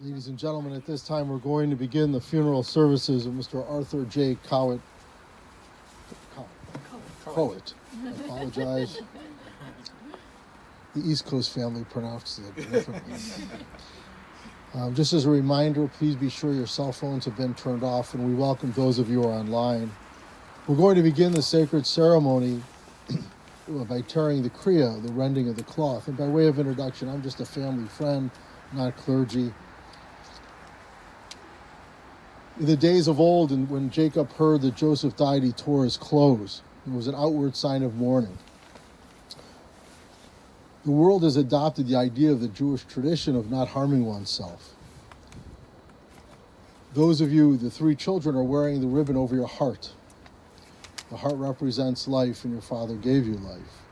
Ladies and gentlemen, at this time we're going to begin the funeral services of Mr. Arthur Jay Kowitt. Kowitt. I apologize. The East Coast family pronounced it differently. Just as a reminder, please be sure your cell phones have been turned off, and we welcome those of you who are online. We're going to begin the sacred ceremony by tearing the kriya, the rending of the cloth. And by way of introduction, I'm just a family friend, not clergy. In the days of old, and when Jacob heard that Joseph died, he tore his clothes. It was an outward sign of mourning. The world has adopted the idea of the Jewish tradition of not harming oneself. Those of you, the three children, are wearing the ribbon over your heart. The heart represents life, and your Father gave you life.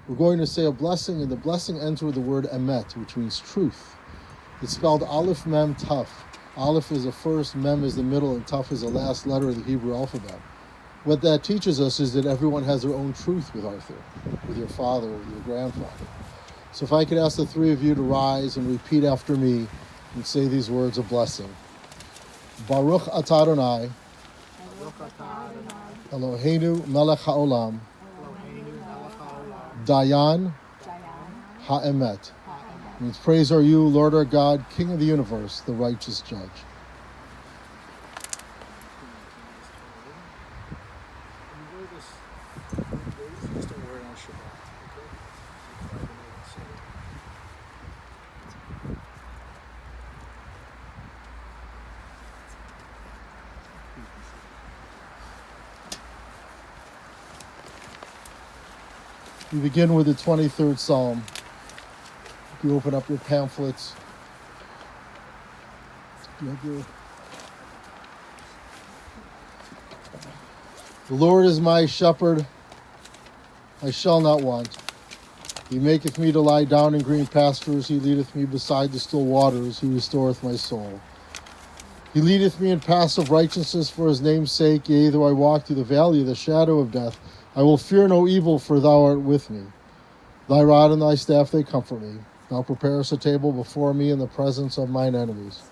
We're going to say a blessing, and the blessing ends with the word emet, which means truth. It's spelled Aleph, Mem, Taf. Aleph is the first, Mem is the middle, and Taf is the last letter of the Hebrew alphabet. What that teaches us is that everyone has their own truth with Arthur, with your father, with your grandfather. So if I could ask the three of you to rise and repeat after me and say these words of blessing. Baruch atah Adonai, Eloheinu melech haolam, Dayan ha'emet. Means praise are you, Lord our God, King of the universe, the righteous judge. We begin with the 23rd Psalm. If you open up your pamphlets, the Lord is my shepherd, I shall not want. He maketh me to lie down in green pastures. He leadeth me beside the still waters. He restoreth my soul. He leadeth me in paths of righteousness for his name's sake. Yea, though I walk through the valley of the shadow of death, I will fear no evil, for thou art with me. Thy rod and thy staff, they comfort me. Thou preparest a table before me in the presence of mine enemies.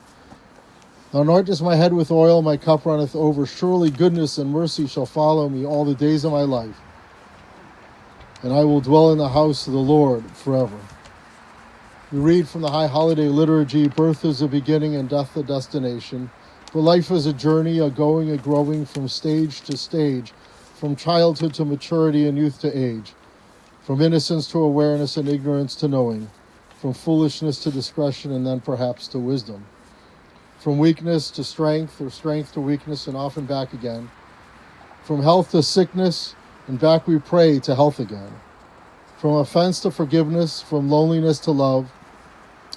Thou anointest my head with oil, my cup runneth over. Surely goodness and mercy shall follow me all the days of my life, and I will dwell in the house of the Lord forever. We read from the High Holiday Liturgy, birth is a beginning and death a destination. For life is a journey, a going, a growing from stage to stage, from childhood to maturity and youth to age, from innocence to awareness and ignorance to knowing, from foolishness to discretion and then perhaps to wisdom, from weakness to strength or strength to weakness and often back again, from health to sickness and back we pray to health again, from offense to forgiveness, from loneliness to love,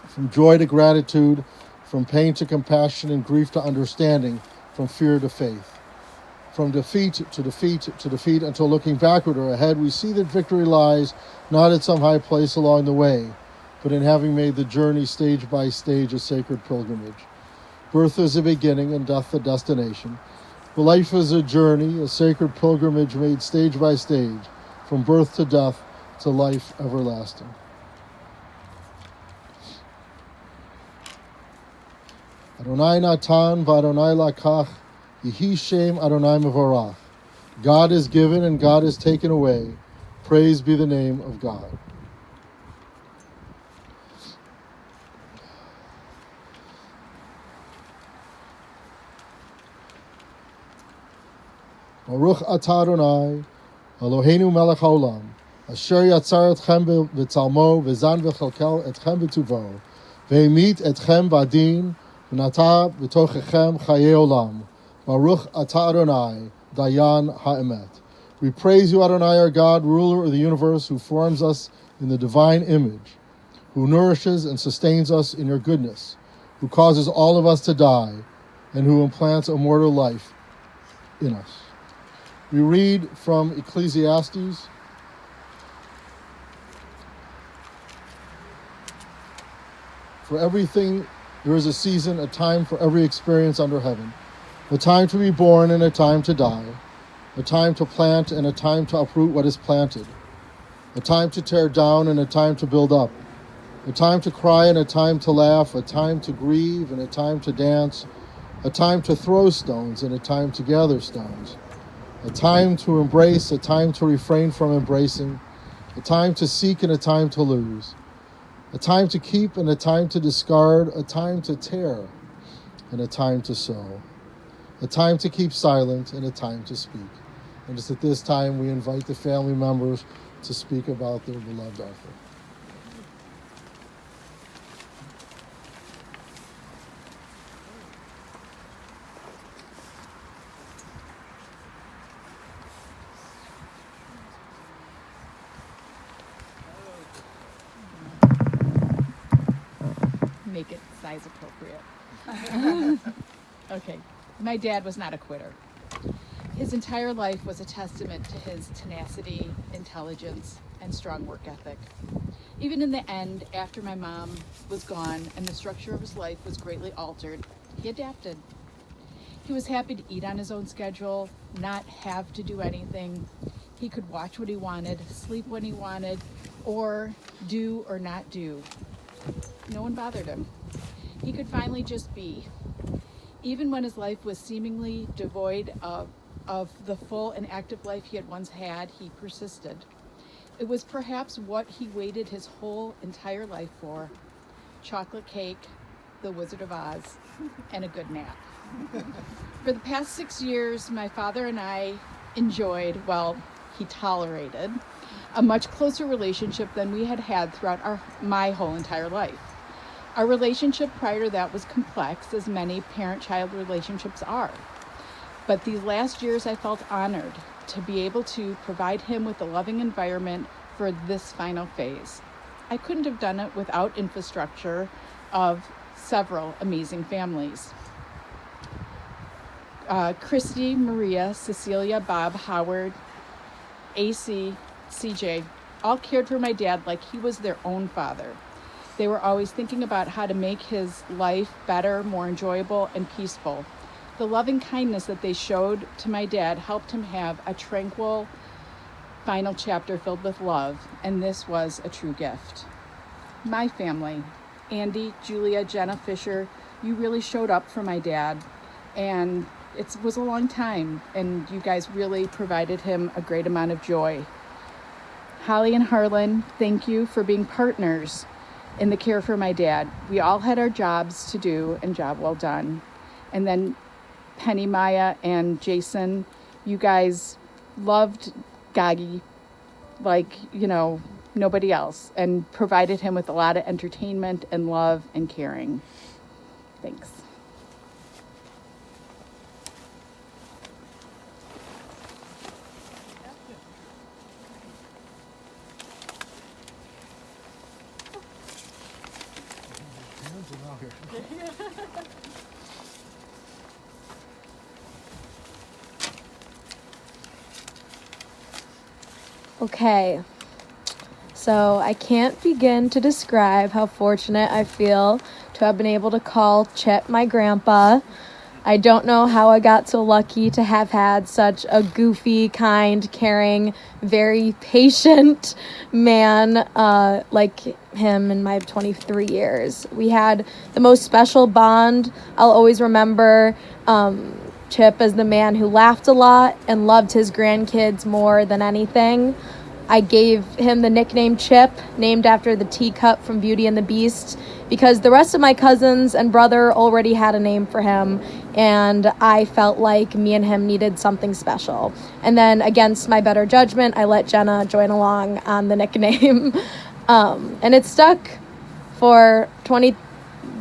from joy to gratitude, from pain to compassion and grief to understanding, from fear to faith. From defeat to defeat to defeat until looking backward or ahead, we see that victory lies not at some high place along the way, but in having made the journey stage by stage a sacred pilgrimage. Birth is a beginning and death a destination. But life is a journey, a sacred pilgrimage made stage by stage, from birth to death to life everlasting. Adonai natan v'Adonai lakach. Yehi Shem Adonai Mevorach. God is given and God is taken away. Praise be the name of God. Baruch atah Adonai, Eloheinu melech haolam, asher yatzar etchem b'tzalmo, v'zan v'chelkel etchem b'tuvo, v'emit etchem b'adin, v'nata b'tochechem chayei olam. Baruch atah Adonai, Dayan ha'emet. We praise you, Adonai, our God, ruler of the universe, who forms us in the divine image, who nourishes and sustains us in your goodness, who causes all of us to die, and who implants immortal life in us. We read from Ecclesiastes. For everything there is a season, a time for every experience under heaven. A time to be born and a time to die, a time to plant and a time to uproot what is planted, a time to tear down and a time to build up, A time to cry and a time to laugh, a time to grieve and a time to dance, a time to throw stones and a time to gather stones, a time to embrace, a time to refrain from embracing, a time to seek and a time to lose, a time to keep and a time to discard, a time to tear and a time to sow, a time to keep silent and a time to speak. And it's at this time we invite the family members to speak about their beloved Arthur. Make it size appropriate. Okay, my dad was not a quitter. His entire life was a testament to his tenacity, intelligence, and strong work ethic. Even in the end, after my mom was gone and the structure of his life was greatly altered, he adapted. He was happy to eat on his own schedule, not have to do anything. He could watch what he wanted, sleep when he wanted, or do or not do. No one bothered him. He could finally just be. Even when his life was seemingly devoid of the full and active life he had once had, he persisted. It was perhaps what he waited his whole entire life for: chocolate cake, the Wizard of Oz, and a good nap. For the past 6 years, my father and I enjoyed, well, he tolerated, a much closer relationship than we had had throughout my whole entire life. Our relationship prior to that was complex, as many parent-child relationships are. But these last years, I felt honored to be able to provide him with a loving environment for this final phase. I couldn't have done it without infrastructure of several amazing families. Christy, Maria, Cecilia, Bob, Howard, AC, CJ, all cared for my dad like he was their own father. They were always thinking about how to make his life better, more enjoyable, and peaceful. The loving kindness that they showed to my dad helped him have a tranquil final chapter filled with love, and this was a true gift. My family, Andy, Julia, Jenna, Fisher, you really showed up for my dad, and it was a long time, and you guys really provided him a great amount of joy. Holly and Harlan, thank you for being partners in the care for my dad. We all had our jobs to do, and job well done. And then Penny, Maya, and Jason, you guys loved Gagi like, nobody else, and provided him with a lot of entertainment and love and caring. Thanks. Okay, so I can't begin to describe how fortunate I feel to have been able to call Chip my grandpa. I don't know how I got so lucky to have had such a goofy, kind, caring, very patient man like him in my 23 years. We had the most special bond. I'll always remember Chip as the man who laughed a lot and loved his grandkids more than anything. I gave him the nickname Chip, named after the teacup from Beauty and the Beast, because the rest of my cousins and brother already had a name for him, and I felt like me and him needed something special. And then, against my better judgment, I let Jenna join along on the nickname. And it stuck for 20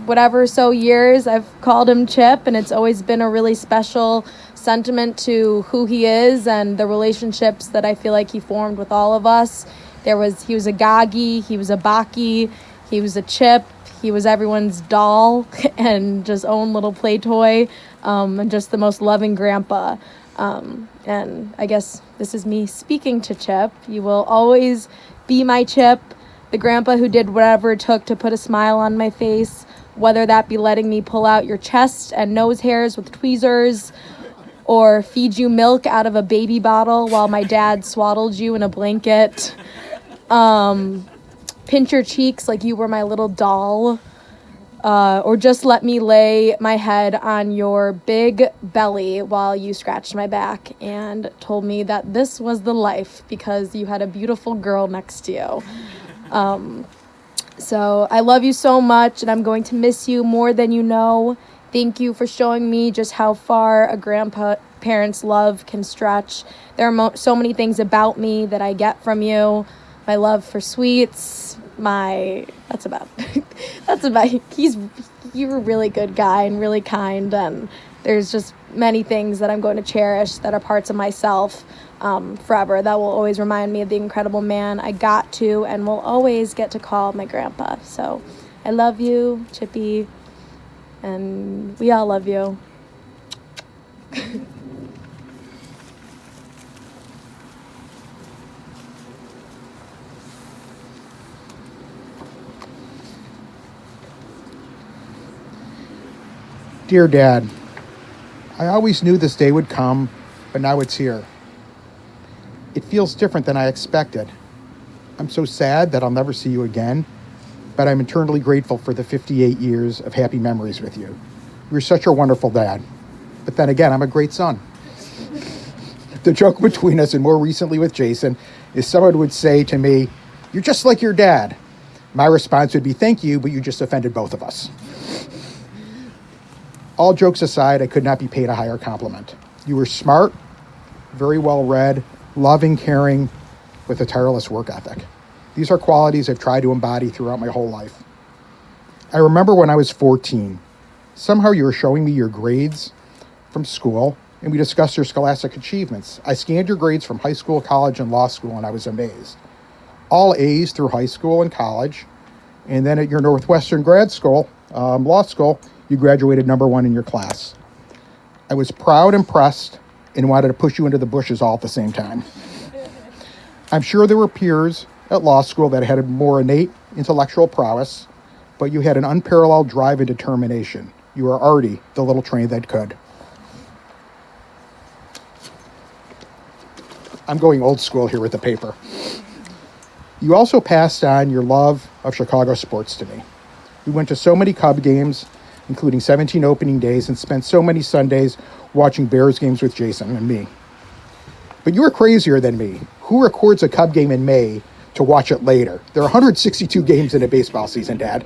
whatever so years. I've called him Chip, and it's always been a really special sentiment to who he is and the relationships that I feel like he formed with all of us. He was a Gagi, he was a Baki, he was a Chip, he was everyone's doll and just own little play toy, and just the most loving grandpa. And I guess this is me speaking to Chip. You will always be my Chip, the grandpa who did whatever it took to put a smile on my face, whether that be letting me pull out your chest and nose hairs with tweezers, or feed you milk out of a baby bottle while my dad swaddled you in a blanket. pinch your cheeks like you were my little doll, or just let me lay my head on your big belly while you scratched my back and told me that this was the life because you had a beautiful girl next to you. So I love you so much, and I'm going to miss you more than you know. Thank you for showing me just how far a grandparent's love can stretch. There are so many things about me that I get from you. My love for sweets, that's about you're a really good guy and really kind, and there's just many things that I'm going to cherish that are parts of myself forever that will always remind me of the incredible man I got to and will always get to call my grandpa. So I love you, Chippy, and we all love you. Dear Dad, I always knew this day would come, but now it's here. It feels different than I expected. I'm so sad that I'll never see you again, but I'm eternally grateful for the 58 years of happy memories with you. You're such a wonderful dad. But then again, I'm a great son. The joke between us, and more recently with Jason, is someone would say to me, "You're just like your dad." My response would be, "Thank you, but you just offended both of us." All jokes aside, I could not be paid a higher compliment. You were smart, very well read, loving, caring, with a tireless work ethic. These are qualities I've tried to embody throughout my whole life. I remember when I was 14, somehow you were showing me your grades from school, and we discussed your scholastic achievements. I scanned your grades from high school, college, and law school, and I was amazed. All A's through high school and college, and then at your Northwestern grad school, law school, you graduated number 1 in your class. I was proud, impressed, and wanted to push you into the bushes all at the same time. I'm sure there were peers at law school that had a more innate intellectual prowess, but you had an unparalleled drive and determination. You were already the little train that could. I'm going old school here with the paper. You also passed on your love of Chicago sports to me. We went to so many Cub games, including 17 opening days, and spent so many Sundays watching Bears games with Jason and me. But you were crazier than me. Who records a Cub game in May to watch it later? There are 162 games in a baseball season, Dad.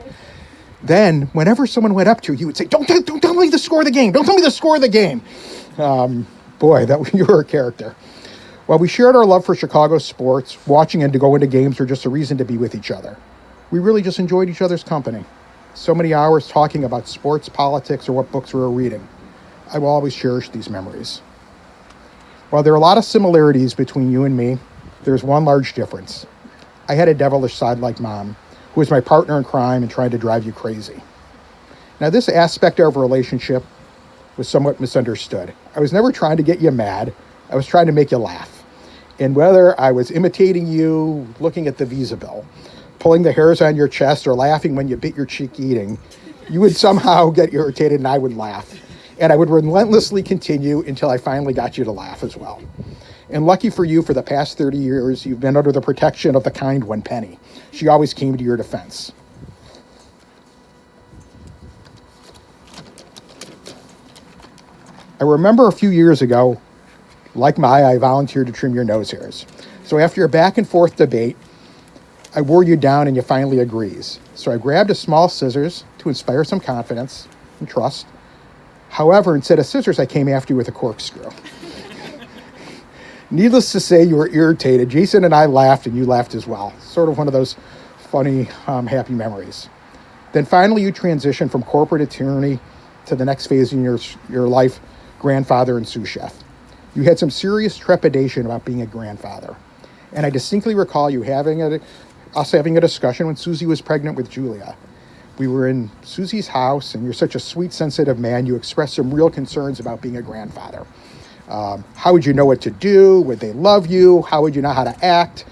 Then, whenever someone went up to you, you would say, don't tell me the score of the game. Don't tell me the score of the game. Boy, you were a character. While we shared our love for Chicago sports, watching and to go into games were just a reason to be with each other. We really just enjoyed each other's company. So many hours talking about sports, politics, or what books we were reading. I will always cherish these memories. While there are a lot of similarities between you and me, there's one large difference. I had a devilish side like Mom, who was my partner in crime and tried to drive you crazy. Now, this aspect of our relationship was somewhat misunderstood. I was never trying to get you mad. I was trying to make you laugh. And whether I was imitating you, looking at the Visa bill, pulling the hairs on your chest, or laughing when you bit your cheek eating, you would somehow get irritated and I would laugh. And I would relentlessly continue until I finally got you to laugh as well. And lucky for you, for the past 30 years, you've been under the protection of the kind one, Penny. She always came to your defense. I remember a few years ago, like I volunteered to trim your nose hairs. So after your back and forth debate, I wore you down and you finally agrees. So I grabbed a small scissors to inspire some confidence and trust. However, instead of scissors, I came after you with a corkscrew. Needless to say, you were irritated. Jason and I laughed, and you laughed as well. Sort of one of those funny, happy memories. Then finally, you transitioned from corporate attorney to the next phase in your life, grandfather and sous chef. You had some serious trepidation about being a grandfather. And I distinctly recall you having a discussion when Susie was pregnant with Julia. We were in Susie's house, and you're such a sweet, sensitive man. You expressed some real concerns about being a grandfather. How would you know what to do? Would they love you? How would you know how to act?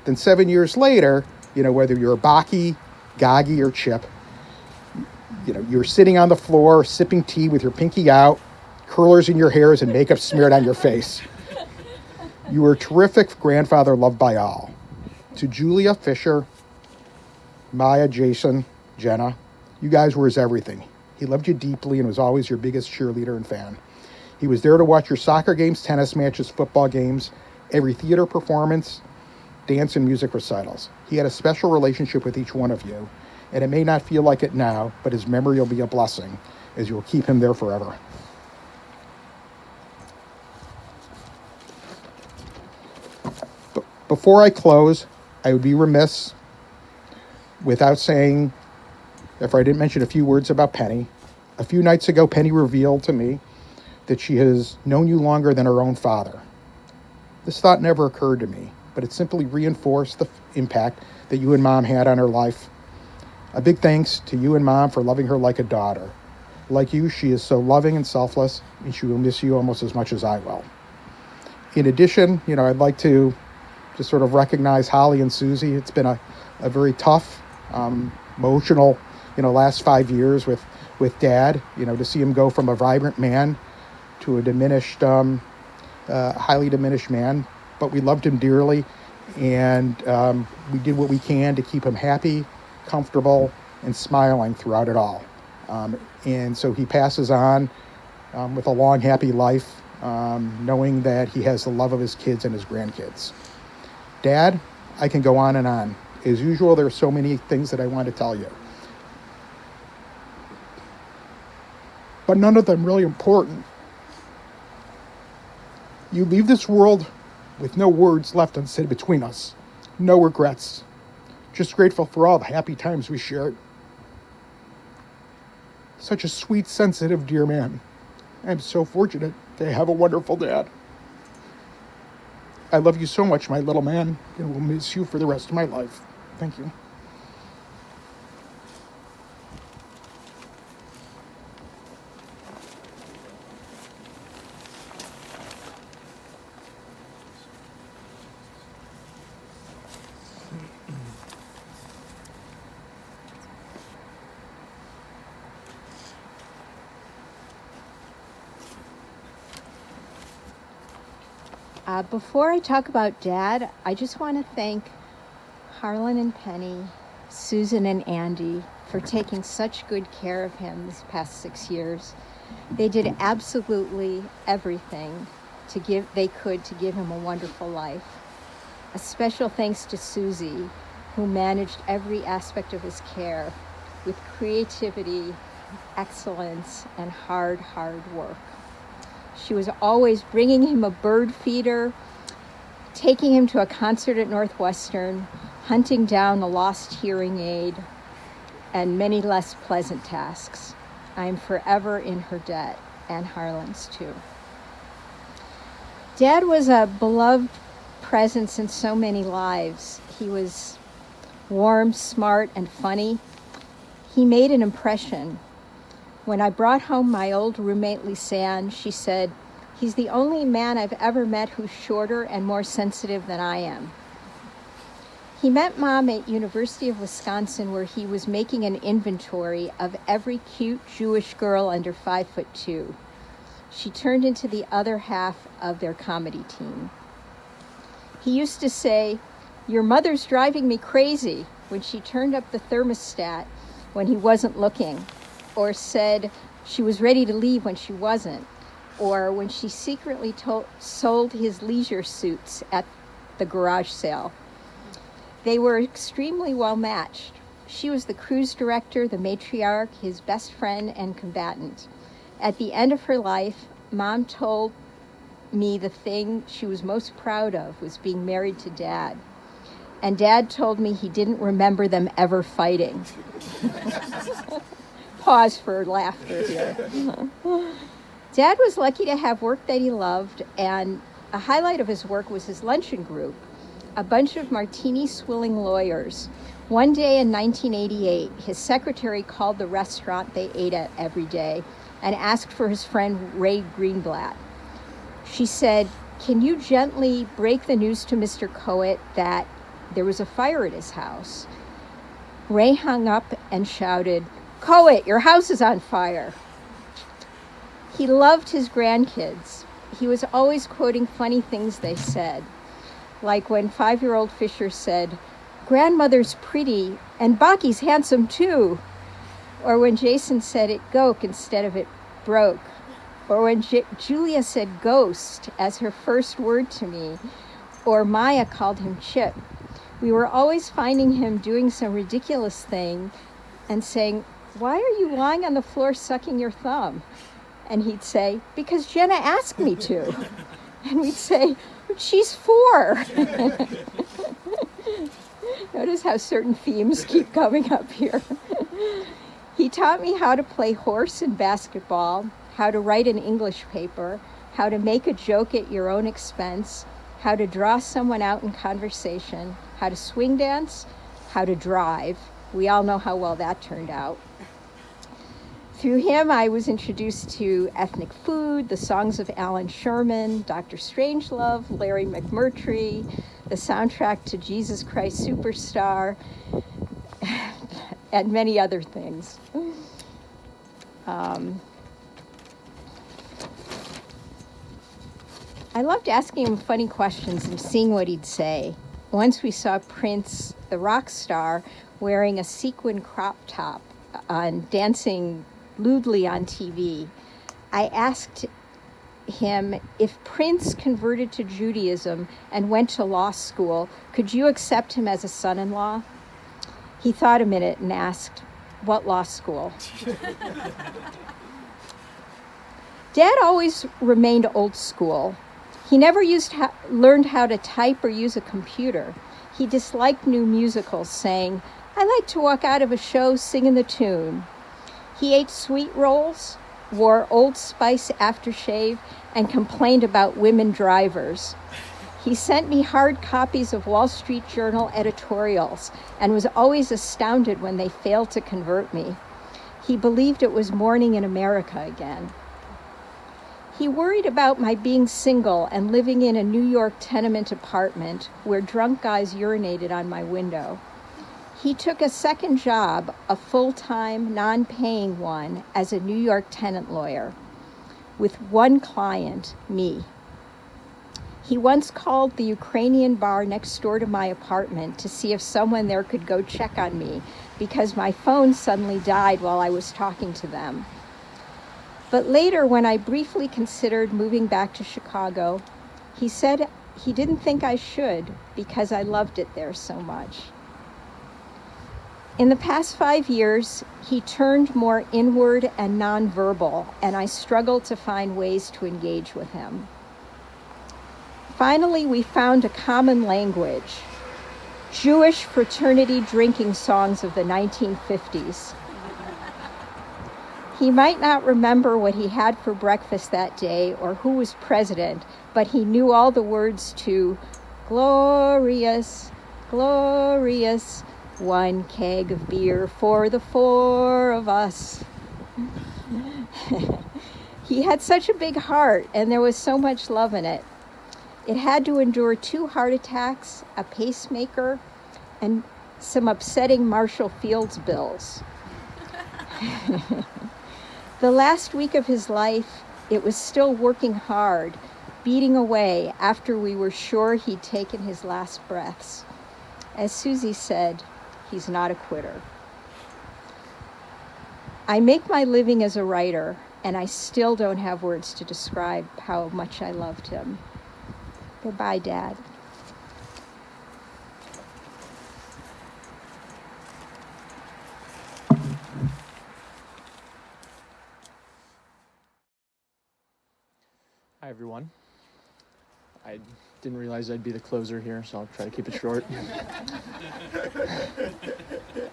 Then 7 years later, whether you're Baki, Gagi, or Chip, you're sitting on the floor, sipping tea with your pinky out, curlers in your hairs, and makeup smeared on your face. You were a terrific grandfather loved by all. To Julia Fisher, Maya, Jason, Jenna, you guys were his everything. He loved you deeply and was always your biggest cheerleader and fan. He was there to watch your soccer games, tennis matches, football games, every theater performance, dance and music recitals. He had a special relationship with each one of you, and it may not feel like it now, but his memory will be a blessing, as you'll keep him there forever. Before I close, I would be remiss without saying, if I didn't mention a few words about Penny. A few nights ago, Penny revealed to me that she has known you longer than her own father. This thought never occurred to me, but it simply reinforced the impact that you and Mom had on her life. A big thanks to you and Mom for loving her like a daughter. Like you, she is so loving and selfless, and she will miss you almost as much as I will. In addition, I'd like to just sort of recognize Holly and Susie. It's been a very tough, emotional, last 5 years with Dad, to see him go from a vibrant man to a diminished, highly diminished man. But we loved him dearly, and we did what we can to keep him happy, comfortable, and smiling throughout it all. And so he passes on with a long, happy life, knowing that he has the love of his kids and his grandkids. Dad, I can go on and on. As usual, there are so many things that I want to tell you, but none of them really important. You leave this world with no words left unsaid between us, no regrets, just grateful for all the happy times we shared. Such a sweet, sensitive, dear man. I'm so fortunate to have a wonderful dad. I love you so much, my little man, and will miss you for the rest of my life. Thank you. Before I talk about Dad, I just want to thank Harlan and Penny, Susan and Andy for taking such good care of him this past 6 years. They did absolutely everything they could to give him a wonderful life. A special thanks to Susie, who managed every aspect of his care with creativity, excellence, and hard work. She was always bringing him a bird feeder, taking him to a concert at Northwestern, hunting down a lost hearing aid, and many less pleasant tasks. I am forever in her debt, and Harlan's too. Dad was a beloved presence in so many lives. He was warm, smart, and funny. He made an impression. When I brought home my old roommate, Lisanne, she said, "He's the only man I've ever met who's shorter and more sensitive than I am." He met Mom at University of Wisconsin, where he was making an inventory of every cute Jewish girl under 5'2". She turned into the other half of their comedy team. He used to say, "Your mother's driving me crazy," when she turned up the thermostat when he wasn't looking, or said she was ready to leave when she wasn't, or when she secretly sold his leisure suits at the garage sale. They were extremely well matched. She was the cruise director, the matriarch, his best friend and combatant. At the end of her life, Mom told me the thing she was most proud of was being married to Dad. And Dad told me he didn't remember them ever fighting. Pause for laughter here. Dad was lucky to have work that he loved, and a highlight of his work was his luncheon group, a bunch of martini-swilling lawyers. One day in 1988, his secretary called the restaurant they ate at every day and asked for his friend Ray Greenblatt. She said, "Can you gently break the news to Mr. Kowitt that there was a fire at his house?" Ray hung up and shouted, "Kowitt, your house is on fire." He loved his grandkids. He was always quoting funny things they said, like when 5-year-old Fisher said, grandmother's pretty and Baki's handsome too. Or when Jason said it goke instead of it broke. Or when Julia said ghost as her first word to me. Or Maya called him Chip. We were always finding him doing some ridiculous thing and saying, "Why are you lying on the floor sucking your thumb?" And he'd say, "Because Jenna asked me to." And we'd say, "But she's 4. Notice how certain themes keep coming up here. He taught me how to play horse in basketball, how to write an English paper, how to make a joke at your own expense, how to draw someone out in conversation, how to swing dance, how to drive. We all know how well that turned out. Through him, I was introduced to ethnic food, the songs of Alan Sherman, Dr. Strangelove, Larry McMurtry, the soundtrack to Jesus Christ Superstar, and many other things. I loved asking him funny questions and seeing what he'd say. Once we saw Prince, the rock star, wearing a sequin crop top and dancing lewdly on TV. I asked him, if Prince converted to Judaism and went to law school, could you accept him as a son-in-law? He thought a minute and asked, what law school? Dad always remained old school. He never learned how to type or use a computer. He disliked new musicals, saying, "I like to walk out of a show singing the tune." He ate sweet rolls, wore Old Spice aftershave, and complained about women drivers. He sent me hard copies of Wall Street Journal editorials and was always astounded when they failed to convert me. He believed it was morning in America again. He worried about my being single and living in a New York tenement apartment where drunk guys urinated on my window. He took a second job, a full-time, non-paying one, as a New York tenant lawyer, with one client, me. He once called the Ukrainian bar next door to my apartment to see if someone there could go check on me because my phone suddenly died while I was talking to them. But later, when I briefly considered moving back to Chicago, he said he didn't think I should because I loved it there so much. In the past 5 years, he turned more inward and nonverbal, and I struggled to find ways to engage with him. Finally, we found a common language, Jewish fraternity drinking songs of the 1950s. He might not remember what he had for breakfast that day or who was president, but he knew all the words to "Glorious, glorious, one keg of beer for the 4 of us." He had such a big heart, and there was so much love in it. It had to endure 2 heart attacks, a pacemaker, and some upsetting Marshall Fields bills. The last week of his life, it was still working hard, beating away after we were sure he'd taken his last breaths. As Susie said, he's not a quitter. I make my living as a writer, and I still don't have words to describe how much I loved him. Goodbye, Dad. Hi, everyone. I didn't realize I'd be the closer here, so I'll try to keep it short.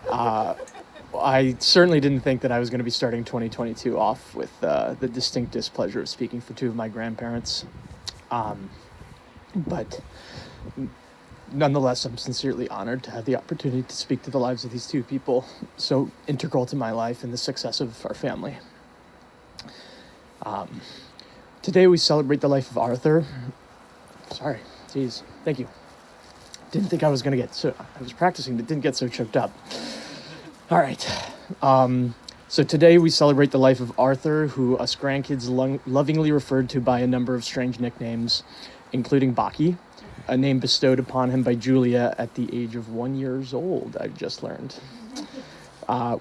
I certainly didn't think that I was going to be starting 2022 off with the distinct displeasure of speaking for 2 of my grandparents. But nonetheless, I'm sincerely honored to have the opportunity to speak to the lives of these 2 people so integral to my life and the success of our family. Today we celebrate the life of Arthur. Sorry, geez, thank you. Didn't think I was gonna get so, I was practicing but didn't get so choked up. All right, so today we celebrate the life of Arthur, who us grandkids lovingly referred to by a number of strange nicknames, including Baki, a name bestowed upon him by Julia at the age of 1 year old, I've just learned.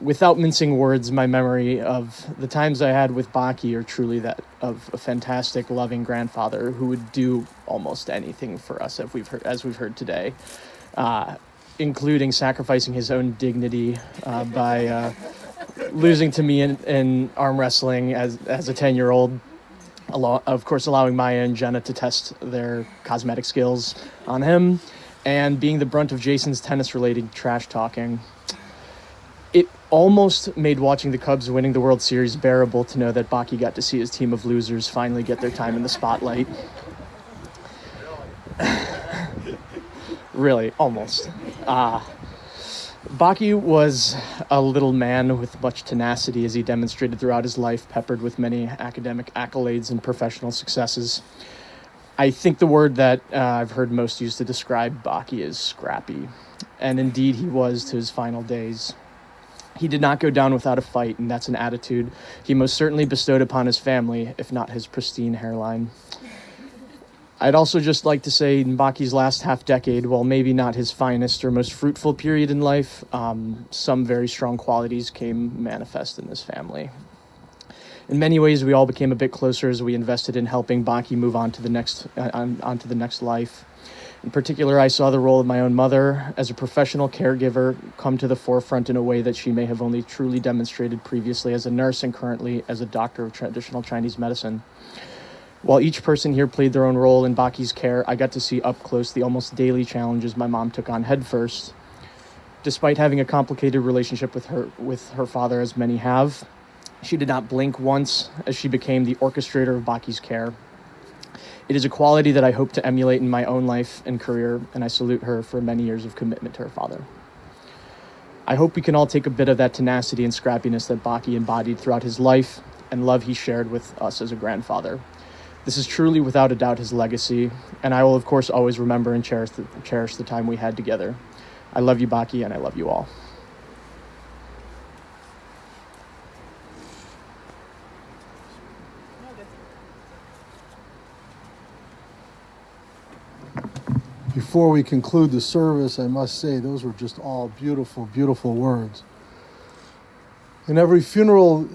Without mincing words, my memory of the times I had with Baki are truly that of a fantastic, loving grandfather who would do almost anything for us, as we've heard today, including sacrificing his own dignity by losing to me in arm wrestling as a 10-year-old. Of course, allowing Maya and Jenna to test their cosmetic skills on him, and being the brunt of Jason's tennis-related trash talking. It almost made watching the Cubs winning the World Series bearable to know that Baki got to see his team of losers finally get their time in the spotlight. Really, almost. Baki was a little man with much tenacity, as he demonstrated throughout his life, peppered with many academic accolades and professional successes. I think the word that I've heard most used to describe Baki is scrappy, and indeed he was to his final days. He did not go down without a fight, and that's an attitude he most certainly bestowed upon his family, if not his pristine hairline. I'd also just like to say in Baki's last half-decade, while maybe not his finest or most fruitful period in life, some very strong qualities came manifest in this family. In many ways, we all became a bit closer as we invested in helping Baki move on to the next life. In particular, I saw the role of my own mother as a professional caregiver come to the forefront in a way that she may have only truly demonstrated previously as a nurse and currently as a doctor of traditional Chinese medicine. While each person here played their own role in Baki's care, I got to see up close the almost daily challenges my mom took on headfirst. Despite having a complicated relationship with her father, as many have, she did not blink once as she became the orchestrator of Baki's care. It is a quality that I hope to emulate in my own life and career, and I salute her for many years of commitment to her father. I hope we can all take a bit of that tenacity and scrappiness that Baki embodied throughout his life and love he shared with us as a grandfather. This is truly, without a doubt, his legacy, and I will, of course, always remember and cherish the time we had together. I love you, Baki, and I love you all. Before we conclude the service, I must say those were just all beautiful, beautiful words. In every funeral,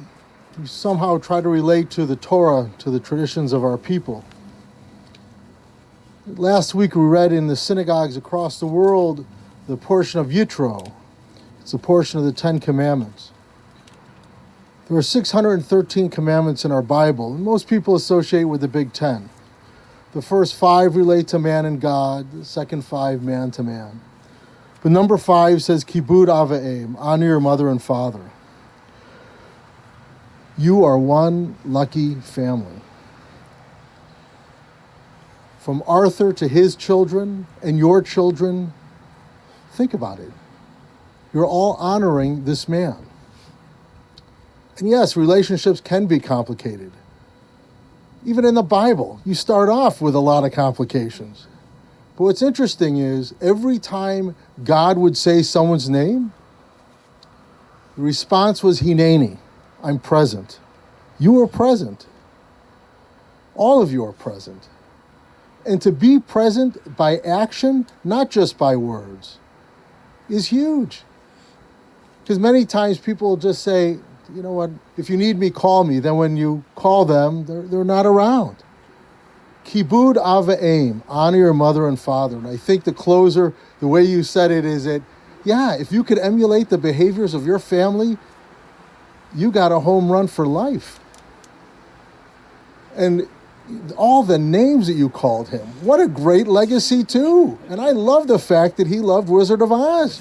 we somehow try to relate to the Torah, to the traditions of our people. Last week we read in the synagogues across the world the portion of Yitro. It's a portion of the 10 Commandments. There are 613 commandments in our Bible, and most people associate with the Big Ten. The first 5 relate to man and God, the second 5 man to man. But number 5 says, Kibud Av V'Em, honor your mother and father. You are one lucky family. From Arthur to his children and your children, think about it. You're all honoring this man. And yes, relationships can be complicated. Even in the Bible, you start off with a lot of complications. But what's interesting is every time God would say someone's name, the response was Hineni, I'm present. You are present. All of you are present. And to be present by action, not just by words, is huge. Because many times people just say, you know what, if you need me, call me. Then when you call them, they're not around. Kibud Av V'Em, honor your mother and father. And I think the closer, the way you said it is that, yeah, if you could emulate the behaviors of your family, you got a home run for life. And all the names that you called him, what a great legacy too. And I love the fact that he loved Wizard of Oz.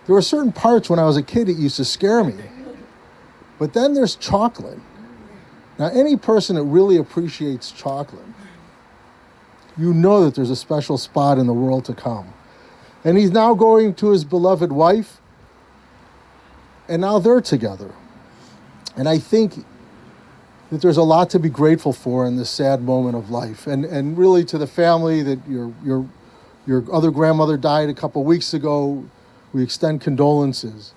There were certain parts when I was a kid that used to scare me. But then there's chocolate. Now, any person that really appreciates chocolate, you know that there's a special spot in the world to come. And he's now going to his beloved wife, and now they're together. And I think that there's a lot to be grateful for in this sad moment of life. And really to the family that your other grandmother died a couple weeks ago, we extend condolences.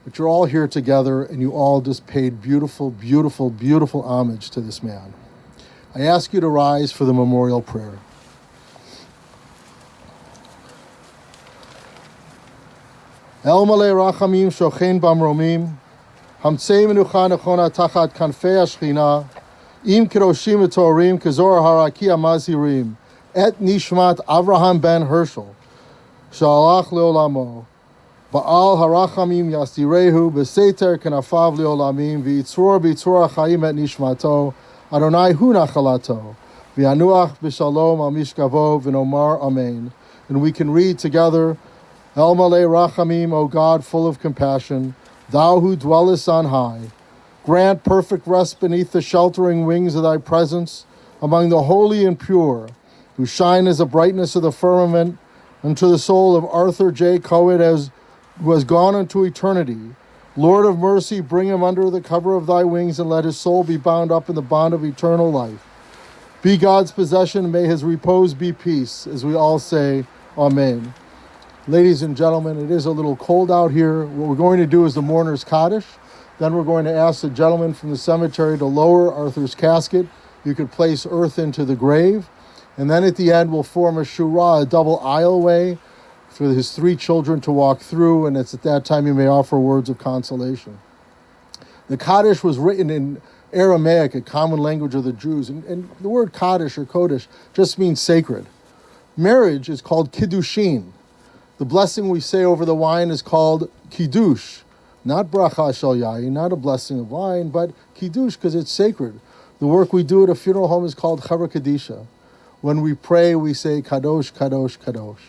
But you're all here together, and you all just paid beautiful, beautiful, beautiful homage to this man. I ask you to rise for the memorial prayer. El Malay Rachamim Shochen Bamromim, Hamtzei Menucha Nechona Tachat Kanfei Ashchina, Im Keroshim Etorim Kezor Haraki Amazirim, Et Nishmat Avraham Ben Herschel, Shalach Leolamo, Baal Harachamim Yasirehu, Beseter Kanafav Leolamim, V'itzror B'itzror Chaim Et Nishmato, Adonai Hu Nachalato, V'yanuach B'shalom Al Mishkavo, V'nomar Amen. And we can read together, El Malay Rachamim, O God, full of compassion, Thou who dwellest on high, grant perfect rest beneath the sheltering wings of Thy presence, among the holy and pure, who shine as the brightness of the firmament, unto the soul of Arthur Jay Kowitt, who has gone into eternity. Lord of mercy, bring him under the cover of Thy wings, and let his soul be bound up in the bond of eternal life. Be God's possession, may his repose be peace, as we all say, Amen. Ladies and gentlemen, it is a little cold out here. What we're going to do is the mourner's Kaddish. Then we're going to ask the gentleman from the cemetery to lower Arthur's casket. You could place earth into the grave. And then at the end, we'll form a shura, a double aisleway, for his 3 children to walk through. And it's at that time you may offer words of consolation. The Kaddish was written in Aramaic, a common language of the Jews. And the word Kaddish or Kodesh just means sacred. Marriage is called Kiddushin. The blessing we say over the wine is called Kiddush. Not bracha shel yayin, not a blessing of wine, but Kiddush because it's sacred. The work we do at a funeral home is called Chaver Kadisha. When we pray, we say Kadosh, Kadosh, Kadosh.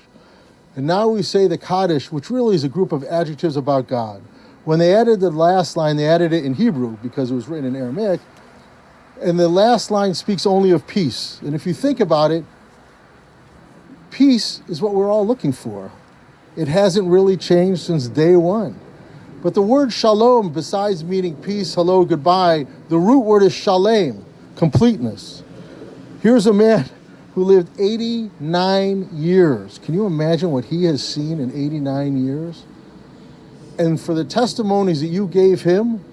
And now we say the Kaddish, which really is a group of adjectives about God. When they added the last line, they added it in Hebrew because it was written in Aramaic. And the last line speaks only of peace. And if you think about it, peace is what we're all looking for. It hasn't really changed since day one. But the word shalom, besides meaning peace, hello, goodbye, the root word is shalem, completeness. Here's a man who lived 89 years. Can you imagine what he has seen in 89 years? And for the testimonies that you gave him,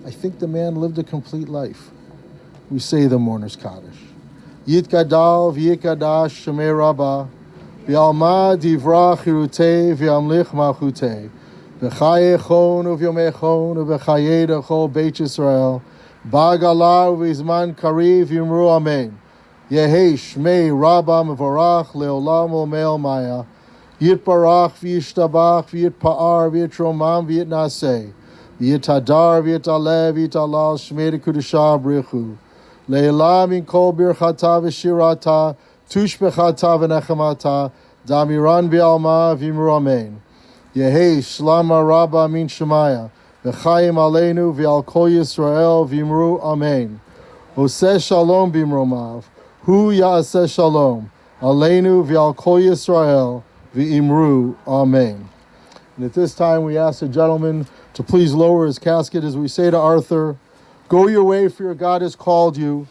I think the man lived a complete life. We say the mourner's Kaddish. Yit gadal v'yikadash shemei rabbah, v'alma divra chirutei v'amlich malchutei, v'chaye chon uv'yomei chon uv'chaye dechol Beit Yisrael, ba'gala uv'izman kariv yimru amen. Yehei shmei rabbah mevorach leolam olmei maya, yitbarach v'yishtabach v'yitpa'ar v'yitromam v'yitnaseh, v'yitadar v'yitaleh v'yitalal shmei dekudusha brichu. Leila min kol birchata v'shirata, tushbechata v'nechamata, damiran bi'alma v'imru amen. Yehei shlama rabba min shemaya, v'chayim aleinu v'al kol Yisrael v'imru amen. Oseh shalom b'imromav, hu ya'aseh shalom, aleinu v'al kol Yisrael v'imru amen. And at this time we ask the gentleman to please lower his casket as we say to Arthur, go your way, for your God has called you.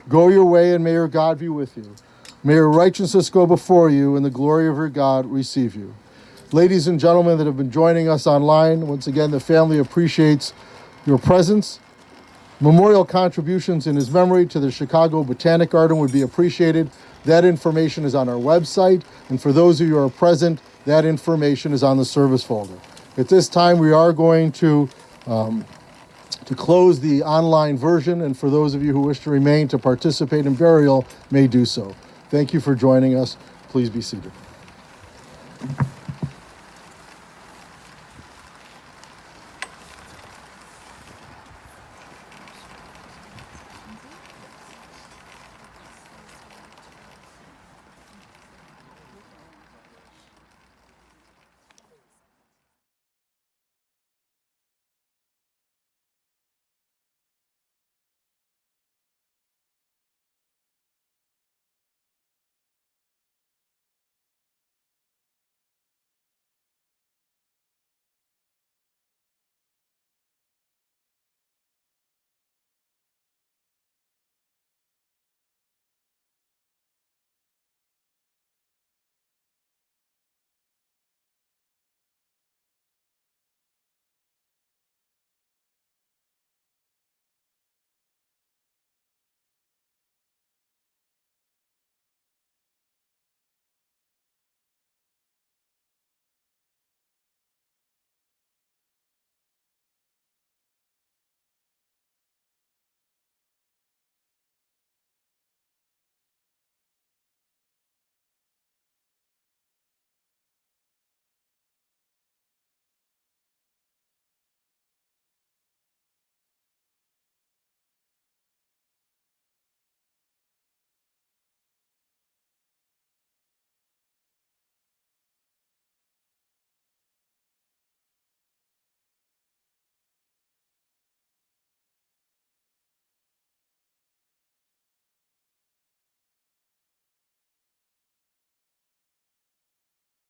Go your way, and may your God be with you. May your righteousness go before you, and the glory of your God receive you. Ladies and gentlemen that have been joining us online, once again, the family appreciates your presence. Memorial contributions in his memory to the Chicago Botanic Garden would be appreciated. That information is on our website, and for those of you who are present, that information is on the service folder. At this time, we are going to close the online version, and for those of you who wish to remain to participate in burial may do so. Thank you for joining us. Please be seated.